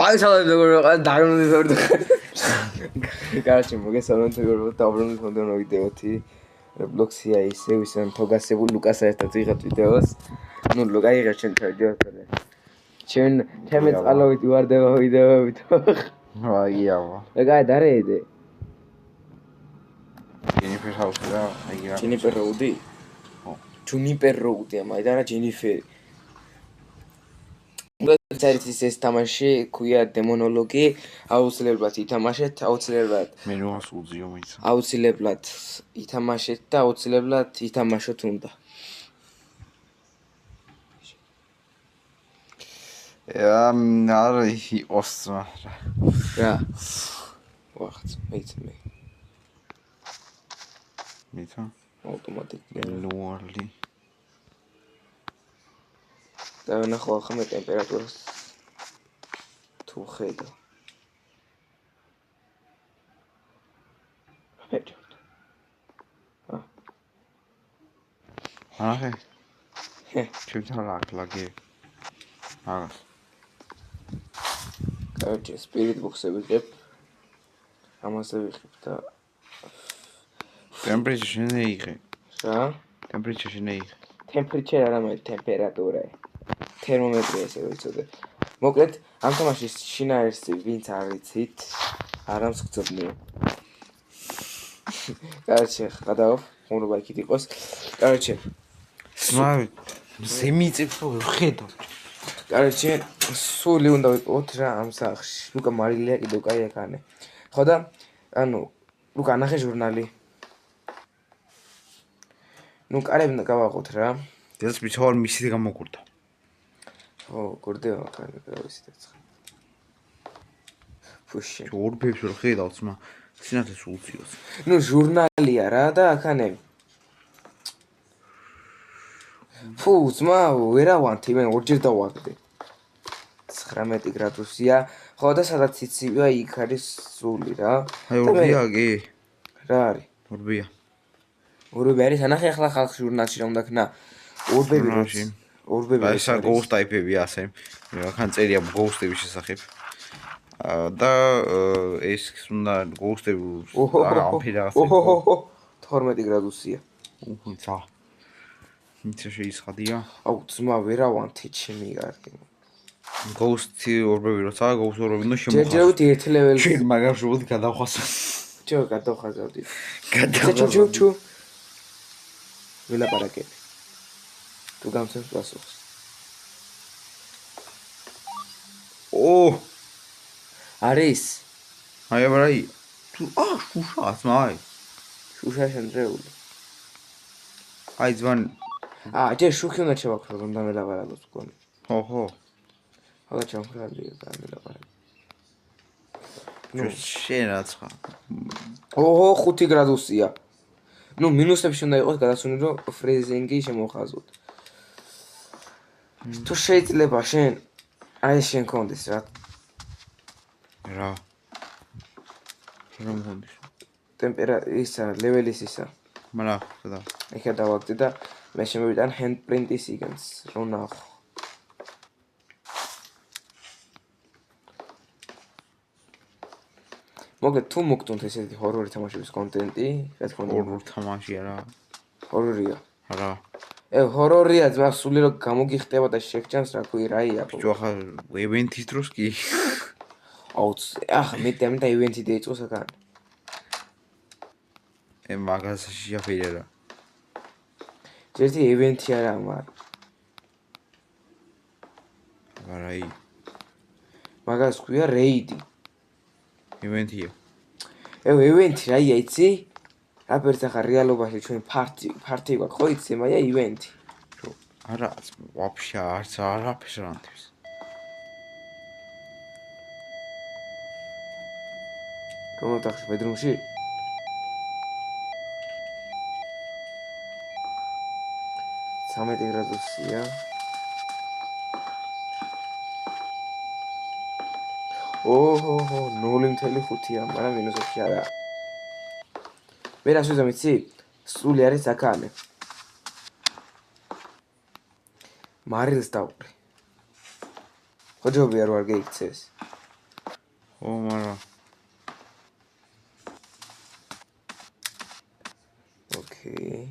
მაგისალებს როგორ დაგნოდი ვერდო. Короче, მოგესალმებით როგორ დაბრუნდით მომდევნო ვიდეოთი. Roblox-ია ისე ვისთან თოგასებულ ლუკასა ერთად ვიღებთ ვიდეოს. ნუ ლუკა იღებს ჩვენ ვიდეოთი. ჩემი წყალობით ვარდება ვიდეოებით. აიავა. ეგაა დარეიდე. Jennifer House-და აიგა. Jennifer Roudi? ხო. Juniper Roudi-ა, მაგრამ რა Jennifer. Წერტის ეს თამაში ქვია დემონოლოგი, აუცილებლად ითამაშეთ, აუცილებლად. მე რა სულზიო მიცა. აუცილებლად ითამაშეთ და აუცილებლად ითამაშოთ უნდა. არა იყოს რა? ვახც, მე. მიცა? ავტომატურად. ლუარლი. და ნახო ახლა ტემპერატურას თუ ხედავ. აჰე. ჩემთან ლაკი. აღას. Короче, spirit box-ები ვიღებ. ამაზე ვიღებ და ტემპერატურა შეიძლება. რა? ტემპერატურა შეიძლება. Temperature არა მე ტემპერატურა. თერმომეტრია ესე ვიცოდე. მოკლედ, ამ თამაშის შინაარსი ვინც არ იცით, არამს გწოდნიო. Короче, გადავა, ხუმრობა იქით იყოს. Короче, სმავ ზემიწებს ხედავ. Короче, სული უნდა ვიყოთ რა ამ სახში. ლუკა მარილია კიდევ კაი აკანე. ხო და ანუ ლუკა ნახე ჟურნალი. ნუ კარები გავაყოთ რა. ეს მიცვალ მისით გამოგურდა. ხო, გორდება კარი გავისით ერთხელ. ფუში. ორბებს რო ხედავ ძმა, სინათლე სულციოს. ნუ ჟურნალია რა და აკანე. ფუ, ძმა, ვერავანთი, მე ორჯერ დავაგდე. 19 გრადუსია. ხო და სადაც იცივია იქ არის სული რა. აი ორბია კი. რა არის? ორბია. ორბები არის, ანახე ახლა ხალხ ჟურნალში რა უნდა ქნა. ორბები როში. ორბები აი სა ghost type-ები ასე. ახან წერია ghost-ების შესახებ. და ეს უნდა ghost-ები ამფირა ასე. 12 გრადუსია. უხუცა. მიცე შეისხადია. აუ ძმა ვერავანთი ჩემი კარგი. ghost-ი ორბები როცა ghost ორბები უნდა შემოხარ. ჯერჯერობით ერთ ლეველს. შენ მაგარ შევოდი გადავხასო. ჩო გადავხაზავდი. გადავხაზავდი. ჩუ. ვილაპარაკები. თუ გამცემს პასუხს. არის? აი აბარაი. თუ შუშაც მაი. შუშა შენდრეული. აი ძვან. ჯერ შუხი უნდა შევაქრო რომ დამელაპარაკოს მგონი. ხო. ხოდა ჩამხრალია და მელაპარაკე. ნუ შენ რაცხა. 5 გრადუსია. ნუ მინუსებში უნდა იყოს გადასული რომ ფრეზინგი შემოხაზოთ. თუ შეიძლება შენ აი შენ კონდეს რა. რა მომდის? ისა ლეველის ისა. მარა და ეხა დავაგდე და მე შემოვიტან handprint-ის იგენს რომ ნახო. მოკლედ თუ მოგტუნთ ესეთი ჰორორი თამაშების კონტენტი, რა თქმა უნდა. ორ თამაშია რა. ჰორორია. რა. ჰორორია ძმა სული რომ გამოგიხტება და შეგჭამს რა ქვია რაია. ბიჭო ახლა ევენთის დროს კი. ახლა მე ევენთი დაიწყოს აქან. მაგასში აფერე რა. ჯერტი ევენთი არა მაგრამ. ვარაი. მაგას ქვია რეიდი. ევენთია. ევენთი რაია იცი? აბერც ახლა რეალობაში ჩვენ ფარტი გვაქვს ხო იცი მაია ევენთი. არა, ვაფშე არც არაფერს არ ანთებს. რომ ოთახში ბედრუმში? 13 გრადუსია. ოჰო, 0.5-ია, მაგრამ მინუსებში არა. მე რას ვიზამ იცი? სული არის აკანე. მარილს დავყრი. ხოჯობია რო არ გეიქცეს. ო მარა ოკეი.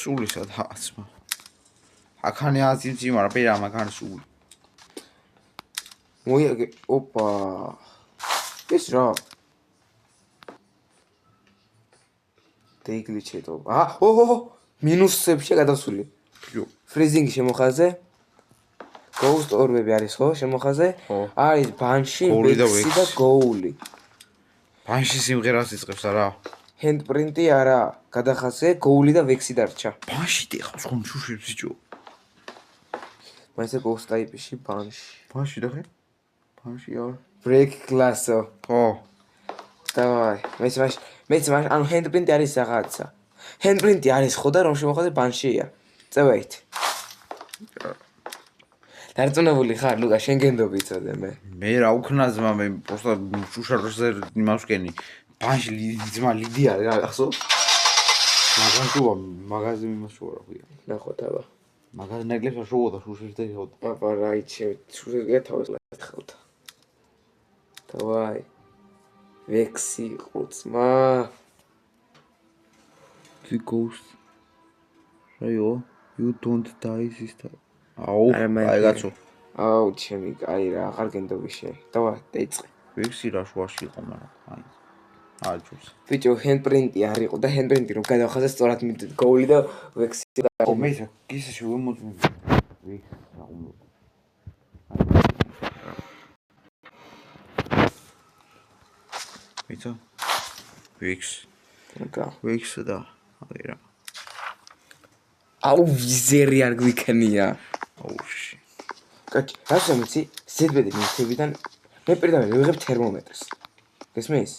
სული სადაცმა აქანი აზიმცი მარა პერა მაგან სული მოიაგე ოპა ეს რა დეიგლიჩედო ოჰო მინუსებში გადასული ფრიზინგი შემოხაზე გოუსტ ორბები არის ხო შემოხაზე არის ბანში ვექსი და გოული ბანში სიმღერას იწყებს არა ჰენდპრინტი არა გადახაზე გოული და ვექსი დარჩა ბანში დიხავს ხომ შუშებს ბიჭო მაინც გოუსტ ტაიპში ბანში და ხე ბანში არა ბრეიქ კლასო ხო დავაი მეც ანუ ჰენდპრინტი არის რაღაცა ჰენდპრინტი არის ხო და რომ შემოხაზე ბანშია წევით დარწმუნებული ხარ ლუკა შენ გენდობი იცოდე მე რა უქნაზმა მე პროსტა შუშარზე იმას ვკენი ბანში ძმა ლიდი არის რა ახსო მაგან შუა მაღაზი იმას შუა რა ქვია ნახოთ აბა მაგაზ ნეგლებს შუა და შუშებს და იხოთ აბა რაიჩე შუშებს გათავეს ლათხავთ დავაი ვექსი ყუწმა the ghost რაიო you don't die sister აუ აიგაცო აუ ჩემი კაი რა აღარ გენდობი შენ დავა დაიწყე ვექსი რა შუაში იყო მაგრამ აი აჯობს ბიჭო ჰენდპრინტი არისო და ჰენდპრინტი რომ გადავხაზე სწორად გოული და ვექსი და ო მე ისე შევემოწმე ვექსი რა უნდა მიწა ვექს და აი რა აუ ვიზერი არ გვიქნია აუში კაჩი რას მომიცი ზედბედი მიწებიდან მე პირდაპირ ვიღებ თერმომეტრს გესმის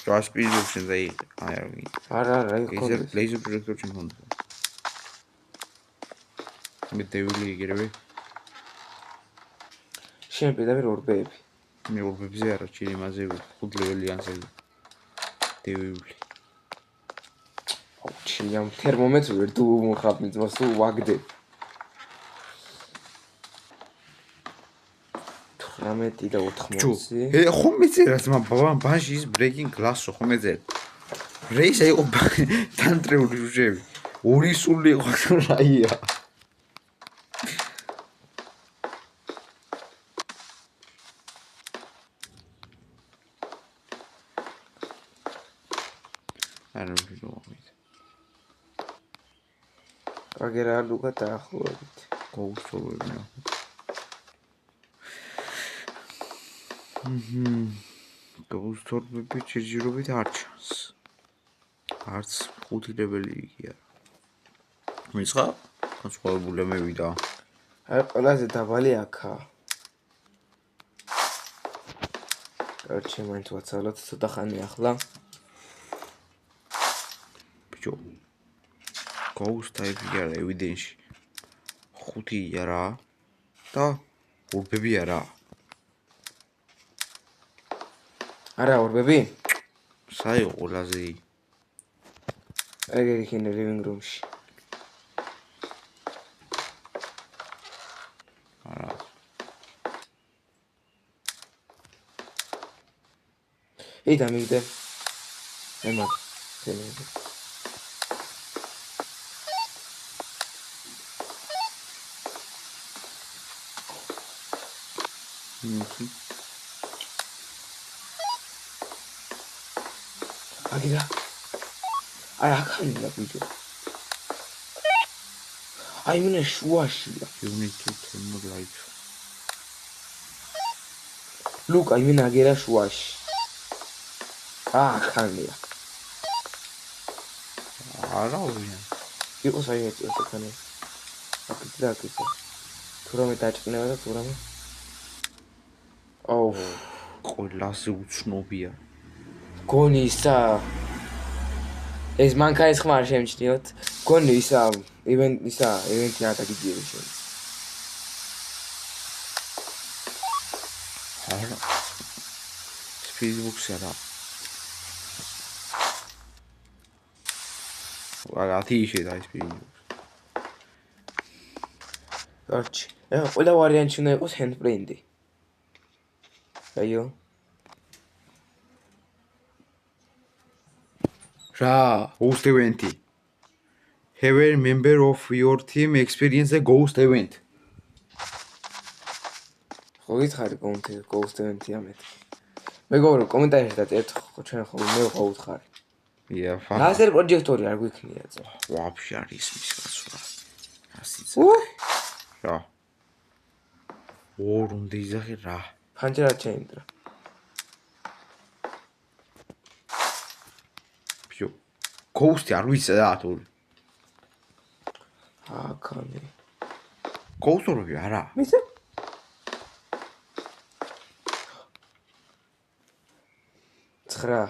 რას პირობ შენ და აი არა ლეიზერ პროექტორ შენ ხონდა მე დევილი იგერები შენ პირდაპირ ორბეები მე ორბებზე არა ჩილი მასე 5 ლეველიანზე დევილი ჩიამ თერმომეტრ ვერ თუ მოხარ მიწმას თუ ვაგდე 18 და 80 ხომ მეწერა ძმა ბანში ის ბრეიკინგ გლასო ხომ მეწერა რეისა იყო თანტრეული ჟუჟები ორი სული იყო რაია არა ვიდეოით აგერა ლუკა დაახლოებით გოუსტოვები გოუსტოვები ჯერჯერობით არ ჩანს არც 5 ლეველი იქია მისხა განსხვავებული მევიდა აი ყველაზე დაბალი აქა კარჩე მაინც ვაცალოთ ცოტა ხანი ახლა ბიჭო ghost type არა evidence 5-ია რა და ორბებია რა არა ორბები საი ყველაზე ეგ იქნება living room-ში არა ей დამიგდე ემაგ თემები აგიდა აი აქანია ბიჭო აი მე შუაშია you need to turn the light ლუკა აი მე აგერა შუაში აქანია არა ვია იყო საერთოდ ესქანე აქეთ და აქეთ თუ რამე დაჭკნება და თუ რამე აუ ყველაზე უცნობია გონი ისა ეს მანქანის ხმა არ შემჩნიოთ გონი ისა ევენტი არ დაგიძიები შენ არა Facebook-ში არა ათიში და ის პირი. კარჩი. ეხლა ყველა ვარიანტი უნდა იყოს handprint-ი. აიო. რა? Ghost event. Have a member of your team experience a ghost event. ხო გითხარი ghost event-ი ამეთ. მეგობრო კომენტარებში დაწერთ ხო ჩვენ ხო მე ხო უთხარი. Yeah, ლაზერ პროჯექტორი არ გვიქნია ძო. Вообще არ ისმის გასვლა. ასიც. რა. ორ უნდა იზახი რა. ფანჯრად შეიმდრა. Ποιο. Ghost-ი არ ვიცი რა თუ. აკამი. Ghost-ი არა. მისე? ცხრა.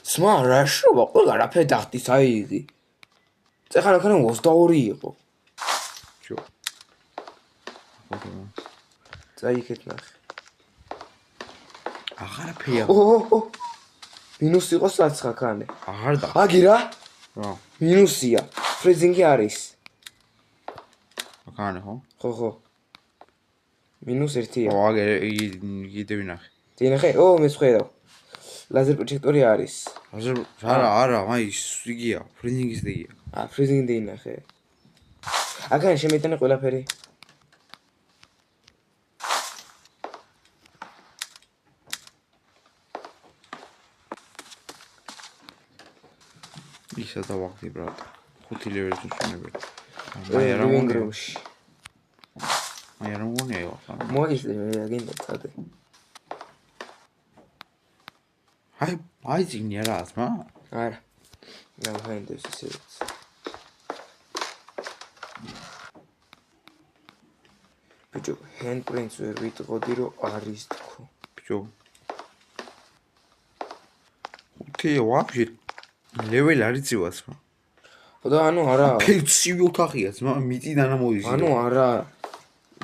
სმა რა შობა ყველა რაფერი დახტის აი იგი. წეხანა ქანა 22 იყო. Ποιο. წაიქეთ ნახე. აღარაფერია. მინუს იყო საცხა ქანე. აღარ და. აგი რა? რა. მინუსია. ფრიზინგი არის. ქანე ხო? ხო. -1-ია. ო აგე იგივე ვინახე. დინახე? მე შეხედავ. ლაზერ პროჯექტორი არის. არა, აი იგია, ფრიზინგის იგია. ფრიზინგი დინახე. აქან შემეიტანე ყველაფერი. ისა დავახდი ბრატ. 5 ლეველის უჩვენებელი. აი რა მონგროში. აი რა მონია ხო? მოგისე მე აგინდა წადე. აი ძინი არა ასმა? არა. ნახენდეს ისეც. ბიჭო, handprints ვერ ვიტყოდი რომ არის თქო. ბიჭო. თე ვაფშე ლეველი არ იწივას მა. ხოდა ანუ არა. ფეცივი ოთახია ძმა, მიწიდან ამოდის. ანუ არა.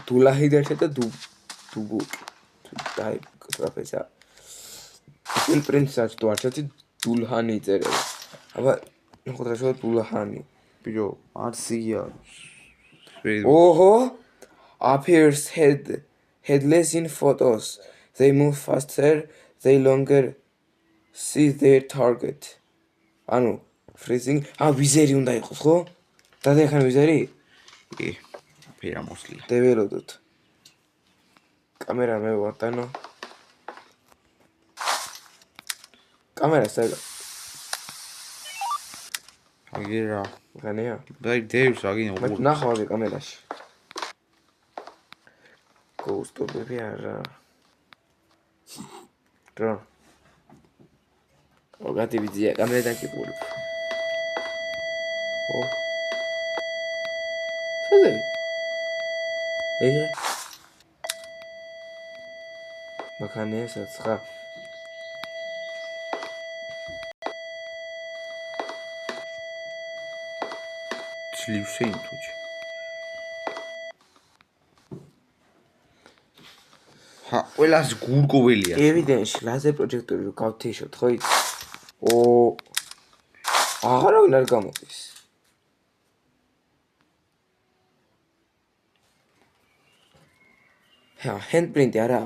დულაჰიდერშა და დუბუ. დაი ტრაპეზა. handprints-ად თუ არ ჩათი დულჰანი იწერება. აბა ხოდა შევ დულჰანი. ბიჭო, არც იგია. ოჰო. Appears headless in photos. They move faster, they longer see their target. ანუ freezing. ვიზერი უნდა იყოს, ხო? დადეხან ვიზერი? ფერა მოსლია. დეველოდოთ. კამერა მე ვატანო. კამერა საერთოდ. აგერა. განია? დაი დევს აგინო. მე ნახავ აგე კამერაში. Ghost-ები არა. რა.ოგათი ვიზია კამერიდან კიპური. საზე. ეე. მაქანე საცხა. ძლივსე ინტუჩი. ყველას გურკოველია. ევიდენში ლაზერ პროჯექტორი რო გავთიშოთ, ხო იცი? აღარავინ არ გამოდის. handprint-ი არა.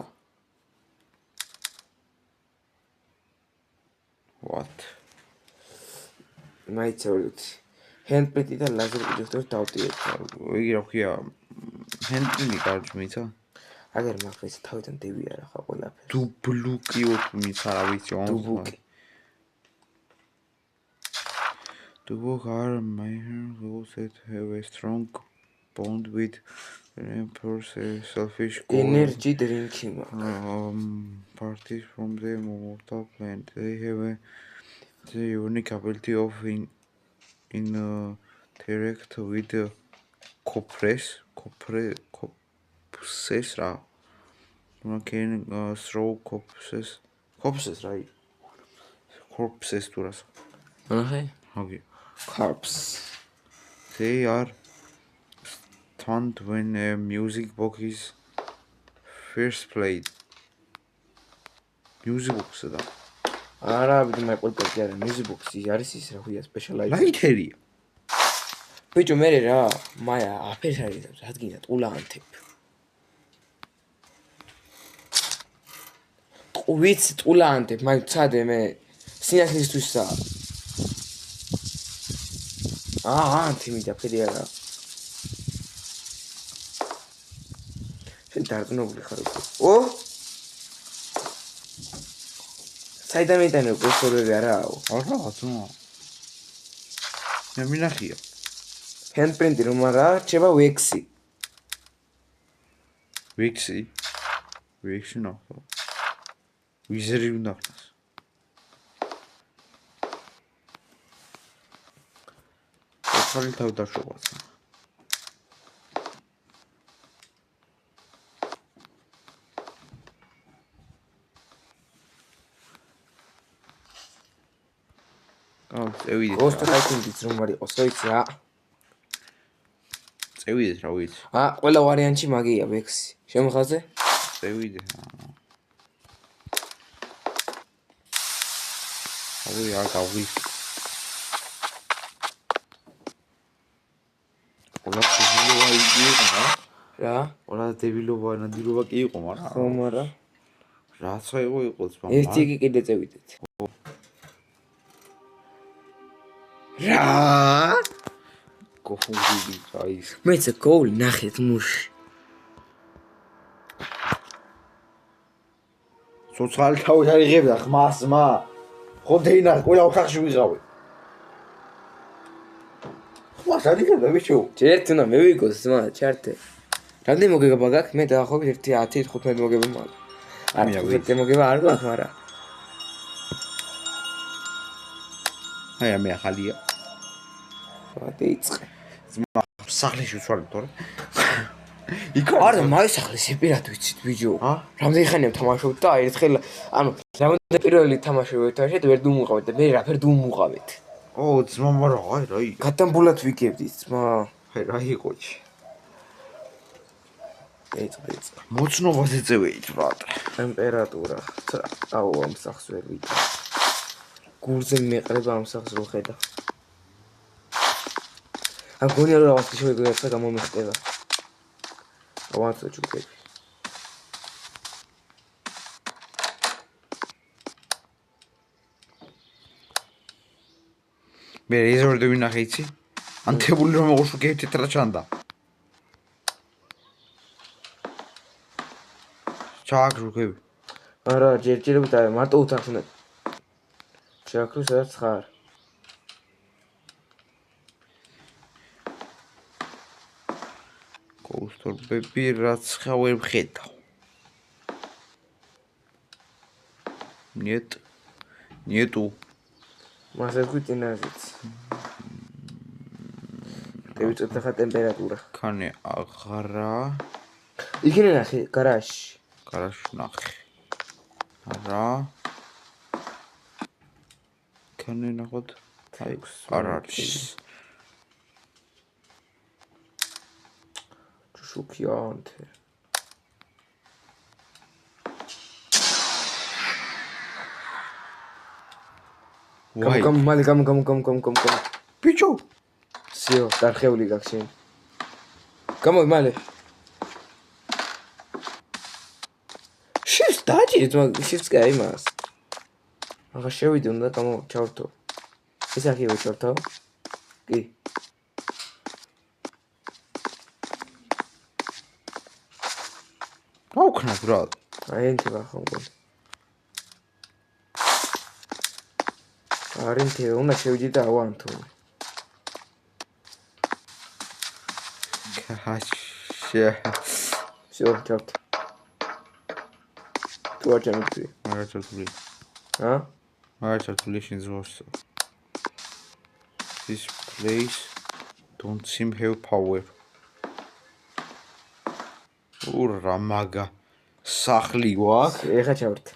What? მაიცავთ. handprint-ი და ლაზერ პროჯექტორი დავტიეთ. იგი რა ქვია? handprint-ი კარჩ მიცა? აგერ მაგას თავიდან დევი არა ხა ყველაფერი. დუბლუკიო თუ მიცა რა ვიცი on. დუბუკი. Dubuk are those that have a strong bond with selfish energy drinking. Parties from the mortal plant. They have the unique ability of interact with the corpses. Can throw corpses, right? Corpses to us. Okay. Okay. Corpse. They are stunned when a music box is first played. Music box da. არა, მე ყველგან არა, მიზბოქსი არის ის რა ქვია სპეშალაიზ. ლაითერია. ბიჭო მე რა, მაია აფერს არის რადგინა ტულაანთებ. ყუვიც ტულაანთებ, მაგ ცადე მე სინათლისთვისა. ანთი მიდაფერი არა. შენ დარწმუნებული ხარ უკვე. ო? საიდან მეტანე პროფესორები არაო? არა, ძმა. მე მინახია. ჰენდპრინტი რომ არა, რჩება ვექსი. ვექსი ნახო. ვიზერი უნდა ხდეს. ხალი თავ დაშოვას. წევიდეთ. გოსტრაიტინგიც რომ არ იყოს, ვიცი რა. წევიდეთ რა ვიცი. ყველა ვარიანტში მაგია ვექსი. შემხაზე? წევიდეთ. ავი არ გავი. ყველა დებილობა იყო რა. რა? ყველა დებილობა ნადირობა კი იყო, მაგრამ ხო, მაგრამ რაც იყო ძმა. ერთი კი კიდე წევიდეთ. რა? გოხუნდი რაის. მეც გოული ნახეთ მუში. სოციალი თავი არ იღებდა ხმას მა. ხოდეინა ყველა ოთახში ვიღავი. ხმას არ იღებდა ბიჭო. ჯერთ უნდა მე ვიგოს ძმა, ჩარტე. რამდენი მოგება გაქვს? მე დაახლოებით 10-15 მოგება მაქვს. არა, 15 მოგება არ გაქვს, მაგრამ აი მე ახალია. ვატი იწყე. ძმა სახლიში ვცვალე თორე. არა, მაგ სახლის პირად ვიცით ბიჭო. რამდენი ხანია თამაშობთ და ერთხელ ანუ რამდენი პირველი თამაშობთ თამაშეთ ვერ დუმუყავთ და მე რაფერ დუმუყავთ. ო ძმა მაგრამ აი რა იყო. გადამბულად ვიგებდით ძმა. აი რა იყო ჩი. ეწვეც. მოცნობაზე წევით ბრატ. ტემპერატურა. აუ ამ სახს ვერ ვიტა. გურზე მეყრება ამ სახს რო ხედა. ამ გონია რომ რაღაც შეგვიძლია გამომეხტება. ავანცო ჩუკები. მე რეზერვი მინახე იცი? ანთებული რომ მოშუკე თეთრა ჩანდა. ჩააქრუქები. არა, ჯერჯერობით არა, მარტო ოთახს უნდა. ჩააქრო სადაც ხარ. კოუსტორბები რაც ხა ვერ ვხედავ. ნეტუ. მასე გვიტინაზიც. დევიწოთ ახლა ტემპერატურა. ქანე აღარა. იქნე ნახე გარაჟში. გარაჟში ნახე. არა. ქანე ნახოთ. აი, არ არის. შუქიანთე. ვაი. კამ. ბიჭო. სიო, დარხეული გაქვს შენ. გამოი მალე. შიფს დაჭირეთ, მაგ შიფს კი იმას. ახლა შევიდე უნდა ჩავრთო. ეს ახიო ჩავრთო? კი. აუქნა ბრატ. აი ენთება ხო მგონი. არინთე უნდა შევიდე და ავანთო. კაშე. всё, ჩავრთო. თუ არ ჩამიწვი. არა ჩართული. არა ჩართული შენ ზღვასო. This place don't seem have power. ურა მაგა სახლი ვარ. ეხა ჩავრთე.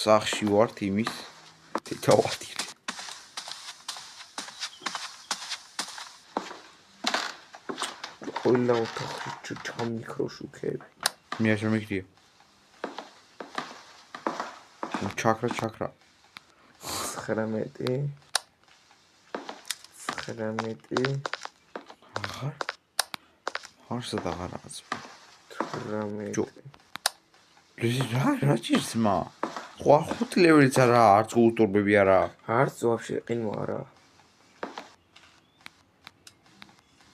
სახში ვარ იმის თითავადი. ყველა ოთახი ჩამიქრო შუქები. მე არ შემიგდია. ჩაქრა 19 აღარ სადაღარ რაღაც 18 რა ჭირსმა ხო 5 ლეველიც არა არც ულტურბები არა არც ვაფშე ყინვა არა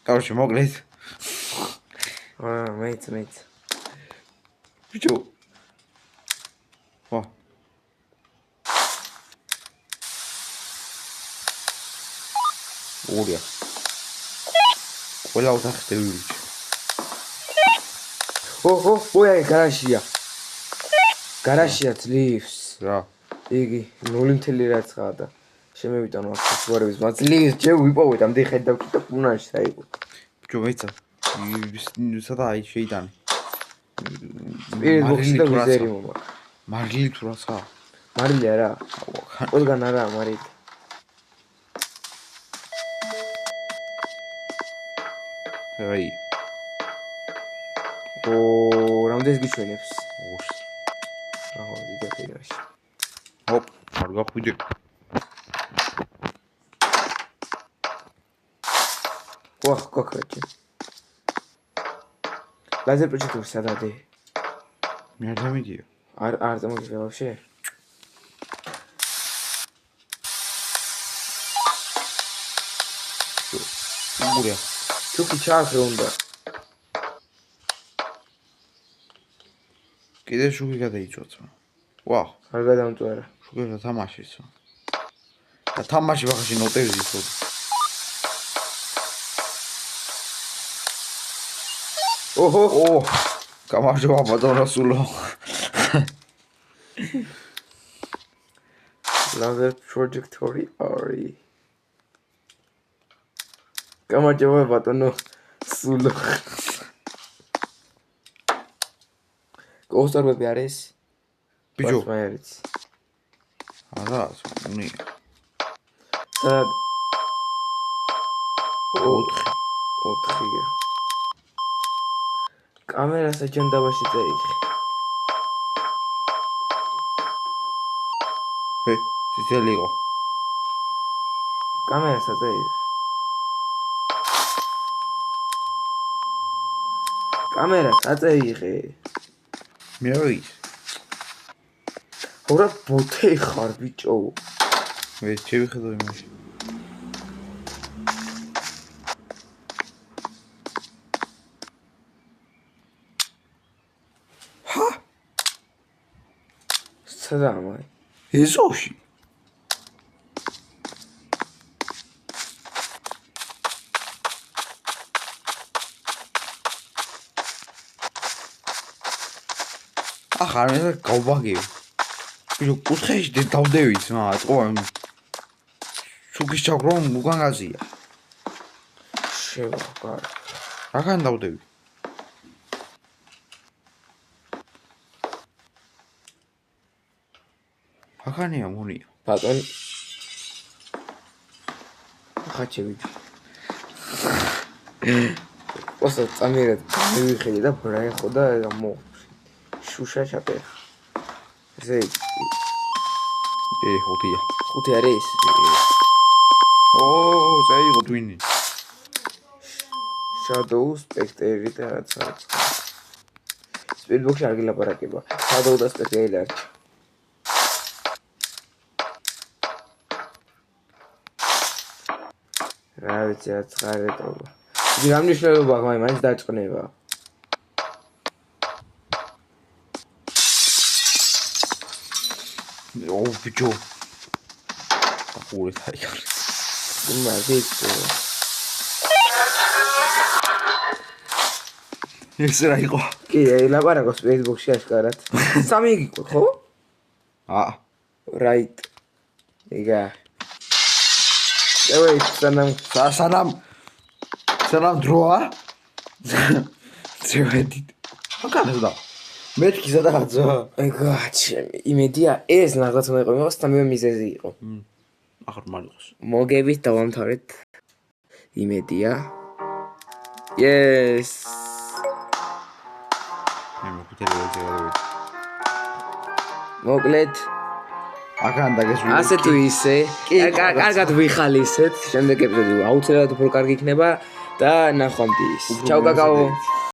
короче მოკლედ მეც ბიჭო ვა ორია ყველა ოთახი ტელევიზორი ოი გარაშია ძლივს რა იგი 0 რაცხაა და შემევიტანო აქცესუარების მაწლივს ჯერ ვიპოვეთ ამდენ ხედავ და უნაში საერთო ბიჭო მეცა სადა აი შეიტანე პირ ბოქსი და ვიზერი მომა მარილი თუ რაცა მარილი არა ყველგან არა მარილი აი რამდენს გიჩვენებს ოშ აჰა დიდი ფიგურაში ჰოპ არ გახვიდე კოქროჩი ლაზერ პროჯექტორი სადადე მე არ დამიგია არ დამოგიჟე ვაფშე ურია ჩუკი ჩახრე უნდა კიდე შუქი გადაიწვაცა ვა არ გადამწვარა შუქი თამაშისო და თამაში ვახაში ნოტები ისო გამარჯობა ბატონო სულო ლაზერ პროჯექტორი არი გამარჯობა ბატონო სულო კოსტარბები არის ბიჭო მაერიც არა უნი სად 4 კამერას აჯანდაბაში წაიღე ციცელი იყო კამერას აწაიღე კამერას აწაიღე მე რა ის ორა ბოთე ხარ ბიჭო მე შევიხედო იმაში სადაა ეზოში ახარ მე გავბაგე ბიჭო კუთხეში დავდევით მა წყობა შუქის ჩაგრომ უკან გაზია შევაბარ რაგან დავდევი ახანია მონია ბატონი ხაჩევი ოსა წამიერად მივიხედე და ბრაი ხო და მო შუშა ჩაპეხ ესე ხუთია 5 არის წაიღო twin-ი shadow spectre და რაცა speedbox-ში არ გილაპარაკება shadow და spectre არ რა ვიცი რა ცხარეთობა იგი რა მნიშვნელობა აქვს მაინც დაწყნება ბიჭო ახურეთ აი მაგიტო ეს რა იყო კი ლაპარაკობს Facebook-ში აშკარად 3 გიყო ხო right იგა ევე სანამ დროა ზევედი აკანებდა მეთქი სადაღაცა ეგა ჩემი იმედია ეს რაღაც მეყო მე სამივე მიზეზი იყო ახარ მარიყოს მოგებით დავამთავრეთ იმედია yes მე მოგიტელევი მოკლედ აქან დაგესული. ასე თუ ისე, კარგად ვიხალისეთ, შემდეგ ეპიზოდი აუცილებლად უფრო კარგი იქნება და ნახვამდის. ჩაუ კაკაო.